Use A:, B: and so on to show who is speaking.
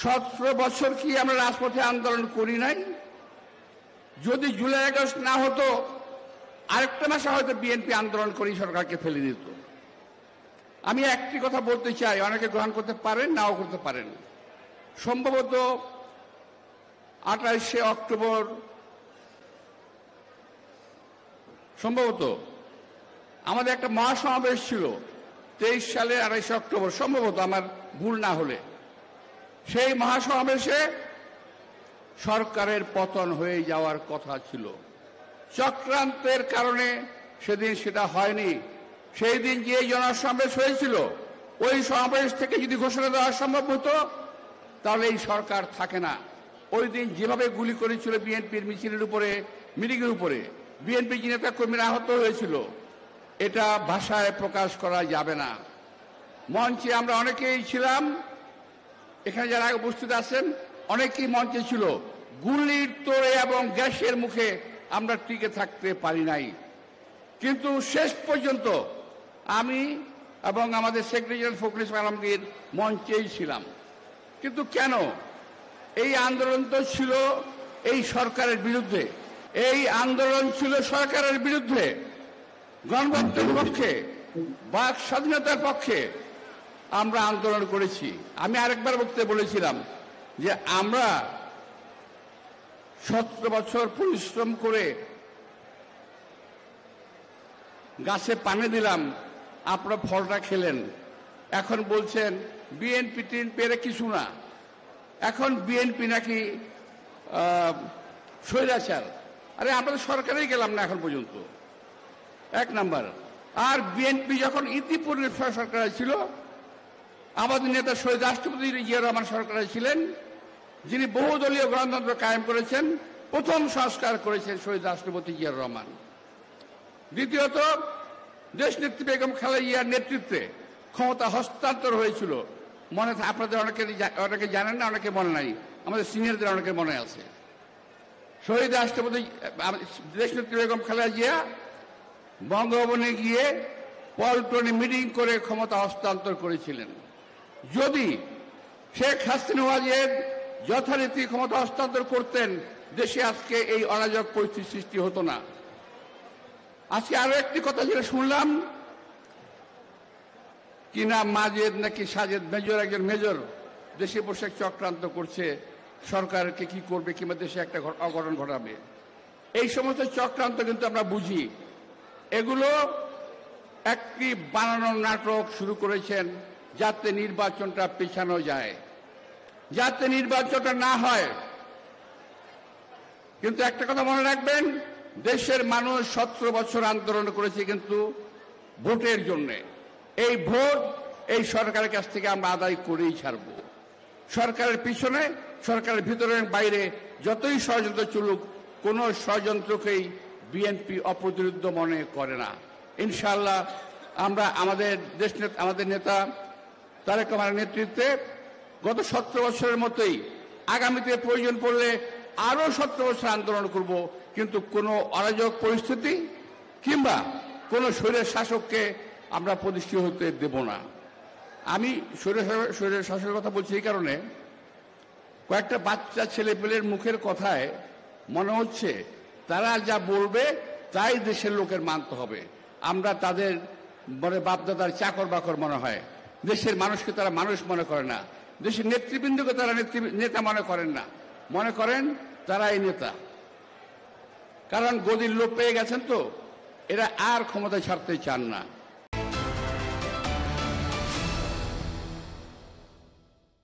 A: 17 বছর কি আমরা রাজপথে আন্দোলন করি নাই? যদি জুলাই আগস্ট না হতো আরেকটা মাসে হয়তো বিএনপি আন্দোলন করেই সরকারকে ফেলে দিত। আমি একটি কথা বলতে চাই, অনেকে গ্রহণ করতে পারেন, নাও করতে পারেন। সম্ভবত 28শে অক্টোবর সম্ভবত আমাদের একটা মহাসমাবেশ ছিল 23 সালে 28শে অক্টোবর, সম্ভবত আমার ভুল না হলে। সেই মহাসমাবেশে সরকারের পতন হয়ে যাওয়ার কথা ছিল। চক্রান্তের কারণে সেদিন সেটা হয়নি। সেই দিন যে জনসমাবেশ হয়েছিল, ওই সমাবেশ থেকে যদি ঘোষণা দেওয়া সম্ভব হতো তাহলে এই সরকার থাকে না। ওই দিন যেভাবে গুলি করেছিল বিএনপির মিছিলের উপরে, মিটিংয়ের উপরে, বিএনপি নেতা কর্মীরা আহত হয়েছিল, এটা ভাষায় প্রকাশ করা যাবে না। মঞ্চে আমরা অনেকেই ছিলাম, এখানে যারা উপস্থিত আছেন অনেকেই মঞ্চে ছিল। গুলির তোড়ে এবং গ্যাসের মুখে আমরা টিকে থাকতে পারি নাই। কিন্তু শেষ পর্যন্ত আমি এবং আমাদের সেক্রেটারি জেনারেল ফখরুল ইসলাম আলমগীর মঞ্চেই ছিলাম। কিন্তু কেন? এই আন্দোলন তো ছিল এই সরকারের বিরুদ্ধে, এই আন্দোলন ছিল সরকারের বিরুদ্ধে, গণতন্ত্রের পক্ষে, বাক স্বাধীনতার পক্ষে আমরা আন্দোলন করেছি। আমি আরেকবার বক্তব্যে বলেছিলাম যে আমরা 17 বছর পরিশ্রম করে গাছে পানি দিলাম, আপনারা ফলটা খেলেন। এখন বলছেন বিএনপি পেরে কিছু না, এখন বিএনপি নাকি স্বৈরাচার। আরে আমরা তো সরকারেই গেলাম না এখন পর্যন্ত, এক নাম্বার। আর বিএনপি যখন ইতিপূর্বে সরকারে ছিল, আমাদের নেতা শহীদ রাষ্ট্রপতি জিয়া রহমান সরকারে ছিলেন, যিনি বহুদলীয় গণতন্ত্র কায়েম করেছেন, প্রথম সংস্কার করেছেন শহীদ রাষ্ট্রপতি জিয়া রহমান। দ্বিতীয়ত, দেশনেত্রী বেগম খালেদা জিয়ার নেতৃত্বে ক্ষমতা হস্তান্তর হয়েছিল। মনে আপনাদের অনেকে জানেন না, অনেকে মনে নাই, আমাদের সিনিয়রদের অনেকে মনে আছে। শহীদ রাষ্ট্রপতি দেশনেত্রী বেগম খালেদা জিয়া বঙ্গভবনে গিয়ে পল্টনে মিটিং করে ক্ষমতা হস্তান্তর করেছিলেন। যদি শেখ হাসিনা যথারীতি ক্ষমতা হস্তান্তর করতেন, দেশে আজকে এই অরাজক পরিস্থিতি সৃষ্টি হতো না। আজকে আরো একটি কথা যেটা শুনলাম, কি না মাজেদ নাকি সাজেদ, একজন মেজর দেশে বসে চক্রান্ত করছে, সরকারকে কি করবে কিংবা দেশে একটা অঘটন ঘটাবে। এই সমস্ত চক্রান্ত কিন্তু আমরা বুঝি। এগুলো একটি বানানোর নাটক শুরু করেছেন যাতে নির্বাচনটা পেছানো যায়, যাতে নির্বাচনটা না হয়। কিন্তু একটা কথা মনে রাখবেন, দেশের মানুষ 17 বছর আন্দোলন করেছে কিন্তু ভোটের জন্যে। এই ভোট এই সরকারের কাছ থেকে আমরা আদায় করেই ছাড়ব। সরকারের পিছনে, সরকারের ভিতরে বাইরে যতই ষড়যন্ত্র চলুক, কোনো ষড়যন্ত্রকেই বিএনপি অপ্রতিরোধ্য মনে করে না। ইনশাআল্লাহ আমরা আমাদের নেতা তারেক রহমানের নেতৃত্বে গত 17 বছরের মতোই আগামীতে প্রয়োজন পড়লে আরো 17 বছর আন্দোলন করব, কিন্তু কোনো অরাজক পরিস্থিতি কিংবা কোনো স্বৈরের শাসককে আমরা প্রতিষ্ঠিত হতে দেব না। আমি স্বৈরের শাসকের কথা বলছি এই কারণে, কয়েকটা বাচ্চা ছেলেপেলের মুখের কথায় মনে হচ্ছে তারা যা বলবে তাই দেশের লোকের মানতে হবে। আমরা তাদের বড় বাপদাদার চাকর বাকর মনে হয়। দেশের মানুষকে তারা মানুষ মনে করে না, দেশের নেতৃবৃন্দকে তারা নেতা মনে করেন না, মনে করেন তারাই নেতা। কারণ গদির লোক পেয়ে গেছেন তো, এরা আর ক্ষমতায় ছাড়তে চান না।